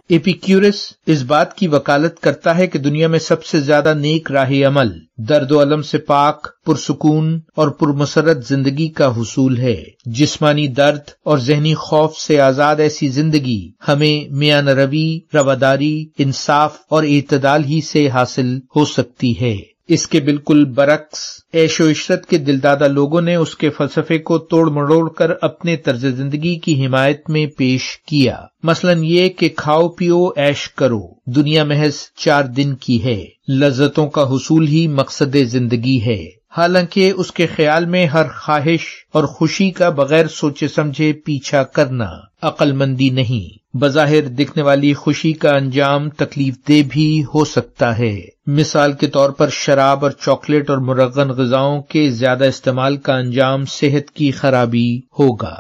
ایپیکیورس اس بات کی وکالت کرتا ہے کہ دنیا میں سب سے زیادہ نیک راہ عمل درد و الم سے پاک، پرسکون اور پرمسرت زندگی کا حصول ہے۔ جسمانی درد اور ذہنی خوف سے آزاد ایسی زندگی ہمیں میانہ روی، رواداری، انصاف اور اعتدال ہی سے حاصل ہو سکتی ہے۔ اس کے بالکل برعکس عیش و عشرت کے دلدادہ لوگوں نے اس کے فلسفے کو توڑ مروڑ کر اپنے طرز زندگی کی حمایت میں پیش کیا۔ مثلا یہ کہ کھاؤ پیو عیش کرو، دنیا محض 4 دن کی ہے، لذتوں کا حصول ہی مقصد زندگی ہے۔ حالانکہ اس کے خیال میں ہر خواہش اور خوشی کا بغیر سوچے سمجھے پیچھا کرنا عقل مندی نہیں۔ بظاہر دکھنے والی خوشی کا انجام تکلیف دہ بھی ہو سکتا ہے۔ مثال کے طور پر شراب اور چاکلیٹ اور مرغن غذاؤں کے زیادہ استعمال کا انجام صحت کی خرابی ہوگا۔